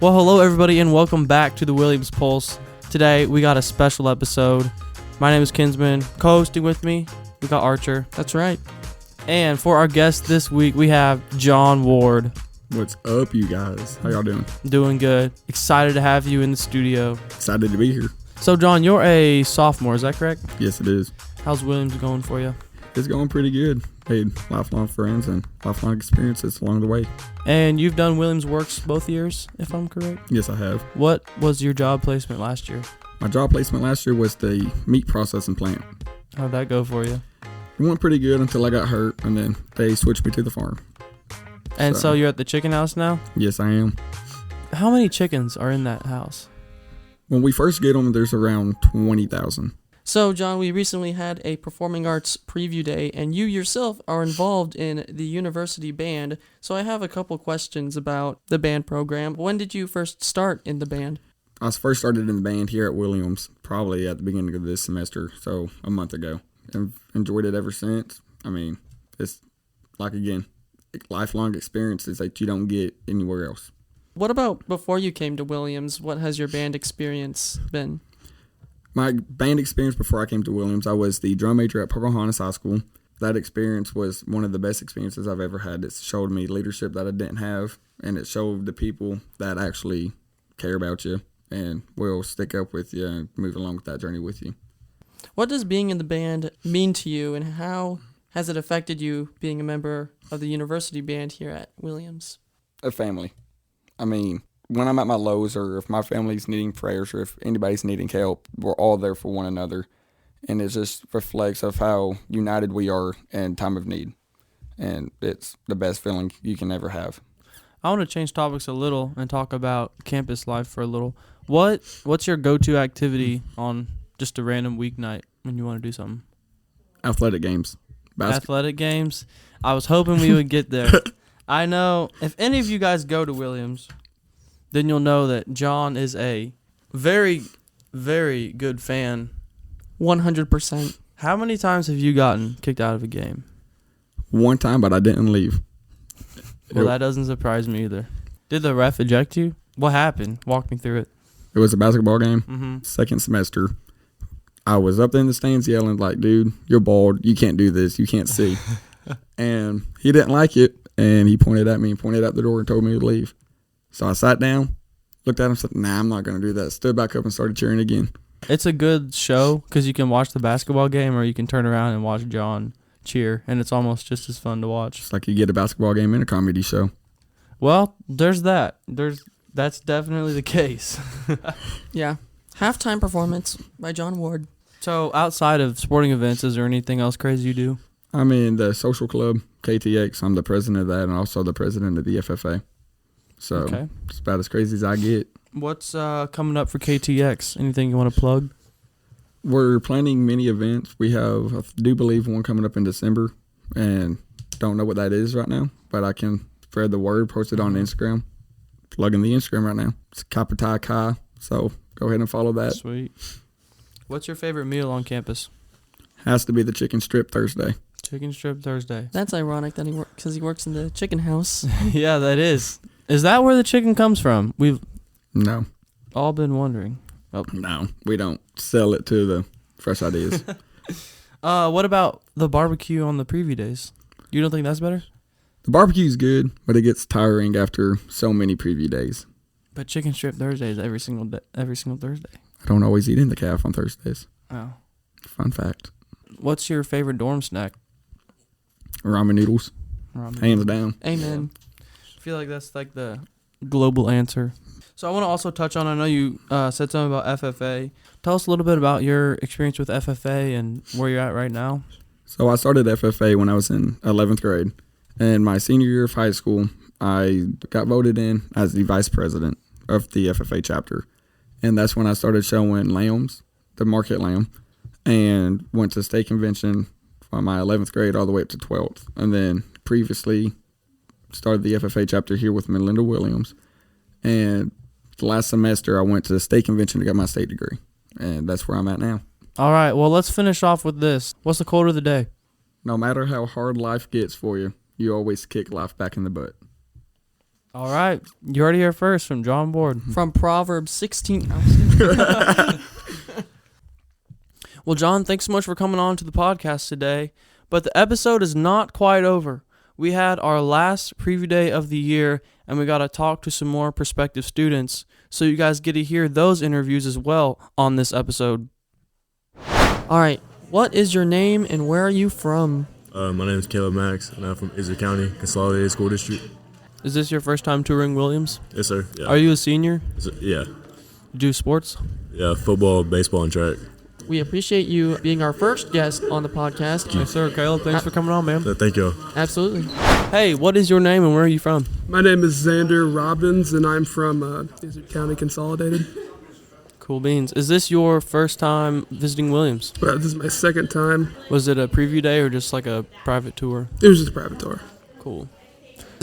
Well, hello everybody and welcome back to the Williams Pulse. Today we got a special episode. My name is Kinsman. Co-hosting with me, we got Archer. That's right. And for our guest this week, we have Jon Ward. What's up, you guys? How y'all doing? Doing good. Excited to have you in the studio. Excited to be here. So, Jon, you're a sophomore, is that correct? Yes, it is. How's Williams going for you? It's going pretty good. Made lifelong friends and lifelong experiences along the way. And you've done Williams Works both years, if I'm correct? Yes, I have. What was your job placement last year? My job placement last year was the meat processing plant. How'd that go for you? It went pretty good until I got hurt, and then they switched me to the farm. And so you're at the chicken house now? Yes, I am. How many chickens are in that house? When we first get them, there's around 20,000. So, Jon, we recently had a performing arts preview day, and you yourself are involved in the university band. So I have a couple questions about the band program. When did you first start in the band? I first started in the band here at Williams, probably at the beginning of this semester, so a month ago. And enjoyed it ever since. I mean, it's like, again, lifelong experiences that you don't get anywhere else. What about before you came to Williams? What has your band experience been? My band experience before I came to Williams, I was the drum major at Pocahontas High School. That experience was one of the best experiences I've ever had. It showed me leadership that I didn't have, and it showed the people that actually care about you and will stick up with you and move along with that journey with you. What does being in the band mean to you, and how has it affected you being a member of the university band here at Williams? A family. I mean, when I'm at my lows, or if my family's needing prayers, or if anybody's needing help, we're all there for one another. And it just reflects of how united we are in time of need. And it's the best feeling you can ever have. I want to change topics a little and talk about campus life for a little. What's your go-to activity on just a random weeknight when you want to do something? Athletic games. Athletic games? I was hoping we would get there. I know if any of you guys go to Williams, then you'll know that Jon is a very, very good fan. 100%. How many times have you gotten kicked out of a game? One time, but I didn't leave. Well, that doesn't surprise me either. Did the ref eject you? What happened? Walk me through it. It was a basketball game, Mm-hmm. second semester. I was up in the stands yelling like, dude, you're bald. You can't do this. You can't see. And he didn't like it, and he pointed at me and pointed out the door and told me to leave. So I sat down, looked at him, said, nah, I'm not going to do that. Stood back up and started cheering again. It's a good show because you can watch the basketball game or you can turn around and watch Jon cheer, and it's almost just as fun to watch. It's like you get a basketball game and a comedy show. Well, there's that. That's definitely the case. Yeah. Halftime performance by Jon Ward. So outside of sporting events, is there anything else crazy you do? I'm in the social club, KTX. I'm the president of that and also the president of the FFA. So Okay. It's about as crazy as I get. What's coming up for KTX? Anything you want to plug? We're planning many events. We have, I do believe, one coming up in December, and don't know what that is right now, but I can spread the word, post it on Instagram. Plugging the Instagram right now. It's Kapatai Kai, so go ahead and follow that. Sweet. What's your favorite meal on campus? Has to be the chicken strip Thursday. Chicken strip Thursday. That's ironic that because he works in the chicken house. Yeah, that is. Is that where the chicken comes from? We've No, all been wondering. Oh. no, we don't sell it to the fresh ideas. What about the barbecue on the preview days? You don't think that's better? The barbecue's good, but it gets tiring after so many preview days. But chicken strip Thursdays every single Thursday. I don't always eat in the calf on Thursdays. Oh. Fun fact. What's your favorite dorm snack? Ramen noodles, Ramen. hands down. Amen. I feel like that's like the global answer. So I want to also touch on, I know you said something about FFA. Tell us a little bit about your experience with FFA and where you're at right now. So I started FFA when I was in 11th grade. In my senior year of high school, I got voted in as the vice president of the FFA chapter. And that's when I started showing lambs, the market lamb, and went to state convention from my 11th grade all the way up to 12th. And then previously started the FFA chapter here with Melinda Williams. And last semester, I went to the state convention to get my state degree. And that's where I'm at now. All right, well, let's finish off with this. What's the quote of the day? No matter how hard life gets for you, you always kick life back in the butt. All right. You heard it here first from Jon Ward. From Proverbs 16. Well, John, thanks so much for coming on to the podcast today. But the episode is not quite over. We had our last preview day of the year, and we got to talk to some more prospective students. So you guys get to hear those interviews as well on this episode. All right. What is your name and where are you from? My name is Caleb Max, and I'm from Izard County Consolidated School District. Is this your first time touring Williams? Yes, sir. Yeah. Are you a senior? Yeah. Do sports? Yeah, football, baseball, and track. We appreciate you being our first guest on the podcast. Yes, sir. Caleb, thanks for coming on, man. So thank you. Absolutely. Hey, what is your name and where are you from? My name is Xander Robbins, and I'm from Izard County Consolidated. Cool beans. Is this your first time visiting Williams? But this is my second time. Was it a preview day or just like a private tour? It was just a private tour. Cool.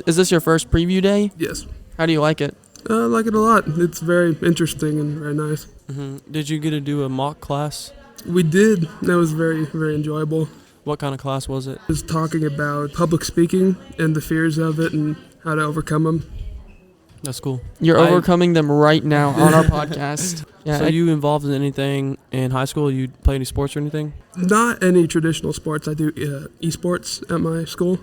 Is this your first preview day? Yes. How do you like it? I like it a lot. It's very interesting and very nice. Did you get to do a mock class? We did. That was very, very enjoyable. What kind of class was it? Just talking about public speaking and the fears of it and how to overcome them. That's cool. You're overcoming them right now on our podcast. Yeah. So you involved in anything in high school? You play any sports or anything? Not any traditional sports. I do esports at my school.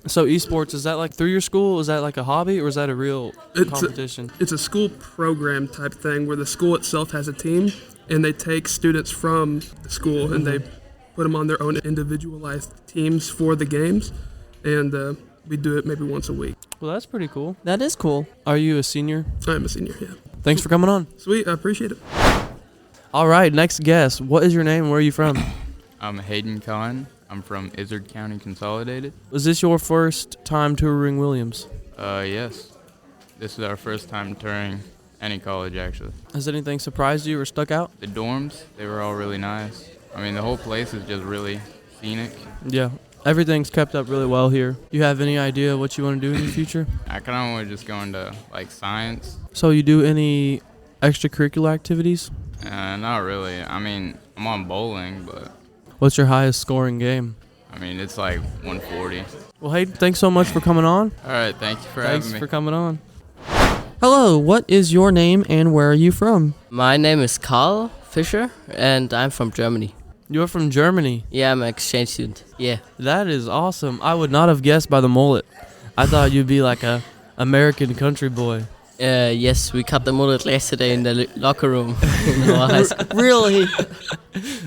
So esports, is that like through your school? Is that like a hobby or is that a real competition? It's a school program type thing where the school itself has a team and they take students from the school and they put them on their own individualized teams for the games. And we do it maybe once a week. Well, that's pretty cool. That is cool. Are you a senior? I'm a senior, yeah. Thanks for coming on. Sweet, I appreciate it. All right, next guest. What is your name and where are you from? I'm Hayden Cohen. I'm from Izard County Consolidated. Was this your first time touring Williams? Yes. This is our first time touring any college, actually. Has anything surprised you or stuck out? The dorms, they were all really nice. I mean, the whole place is just really scenic. Yeah. Everything's kept up really well here. You have any idea what you want to do in the future? I kind of want to just go into, like, science. So you do any extracurricular activities? Not really. I mean, I'm on bowling, but, What's your highest scoring game? I mean, it's like 140. Well, Hayden, thanks so much for coming on. All right, thank you for having me. Thanks for coming on. Hello, what is your name and where are you from? My name is Karl Fischer, and I'm from Germany. You're from Germany. Yeah, I'm an exchange student. Yeah. That is awesome. I would not have guessed by the mullet. I thought you'd be like a American country boy. Yes, we cut the mullet yesterday in the locker room in our high school. Really?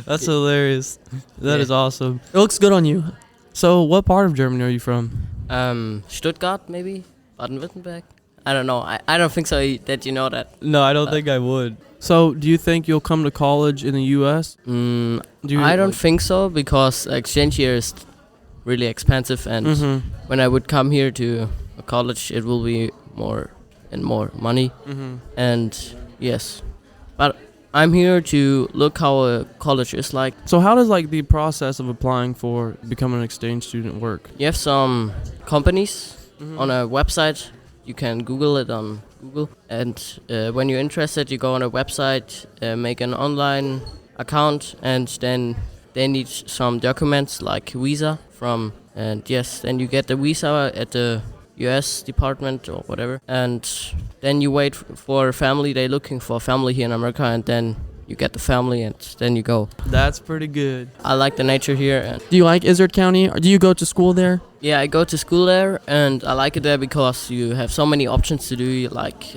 That's hilarious. That is awesome. It looks good on you. So, what part of Germany are you from? Stuttgart, maybe? Baden-Württemberg? I don't know. I don't think so that you know that. No, I don't think I would. So, do you think you'll come to college in the U.S.? I don't think so because exchange here is really expensive, and when I would come here to a college, it will be more and more money. And yes, but I'm here to look how a college is like. So, how does like the process of applying for becoming an exchange student work? You have some companies on a website. You can Google it on Google, and when you're interested, you go on a website, make an online account, and then they need some documents like visa from, and yes, then you get the visa at the US department or whatever, and then you wait for a family. They're looking for a family here in America, and then you get the family, and then you go. That's pretty good. I like the nature here. And Do you like Izard County? Or do you go to school there? yeah, I go to school there, and I like it there because you have so many options to do, like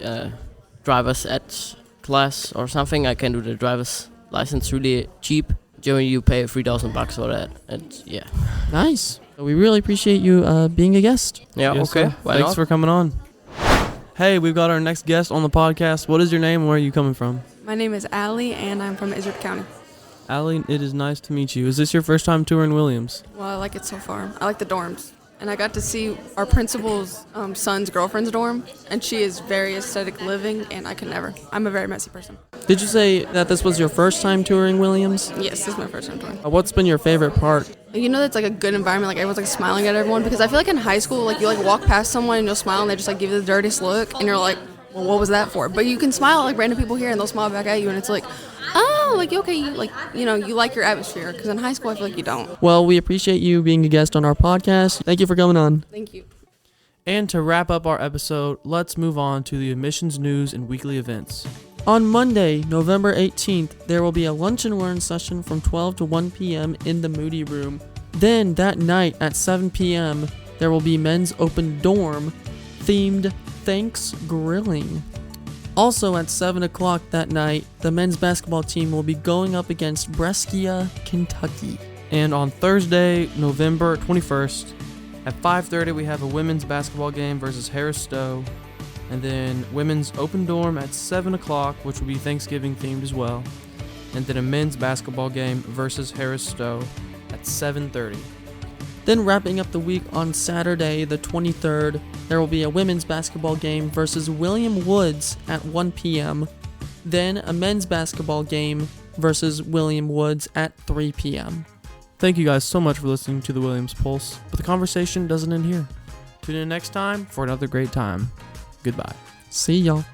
driver's ed class or something. I can do the driver's license really cheap. Germany, you pay $3,000 for that, and yeah. Nice. So we really appreciate you being a guest. Yeah, Yes, okay. sir. Why Thanks not? for coming on. Hey, we've got our next guest on the podcast. What is your name and where are you coming from? My name is Allie, and I'm from Izard County. Allie, it is nice to meet you. Is this your first time touring Williams? Well, I like it so far. I like the dorms. And I got to see our principal's son's girlfriend's dorm, and she is very aesthetic living, and I can never. I'm a very messy person. Did you say that this was your first time touring Williams? Yes, this is my first time touring. What's been your favorite part? You know, that's like a good environment. Like everyone's like smiling at everyone, because I feel like in high school, like you like walk past someone and you'll smile, and they just like give you the dirtiest look, and you're like, well, what was that for? But you can smile at like random people here, and they'll smile back at you, and it's like, oh, like okay, you like you like your atmosphere. Because in high school, I feel like you don't. Well, we appreciate you being a guest on our podcast. Thank you for coming on. Thank you. And to wrap up our episode, let's move on to the admissions news and weekly events. On Monday, November 18th, there will be a lunch and learn session from 12 to 1 p.m. in the Moody Room. Then, that night at 7 p.m., there will be men's open dorm themed Thanks Grilling. Also at 7 o'clock that night, the men's basketball team will be going up against Brescia, Kentucky. And on Thursday, November 21st, at 5:30, we have a women's basketball game versus Harris Stowe. And then women's open dorm at 7 o'clock, which will be Thanksgiving themed as well. And then a men's basketball game versus Harris Stowe at 7:30. Then wrapping up the week on Saturday, the 23rd, there will be a women's basketball game versus William Woods at 1 p.m. Then a men's basketball game versus William Woods at 3 p.m. Thank you guys so much for listening to the Williams Pulse, but the conversation doesn't end here. Tune in next time for another great time. Goodbye. See y'all.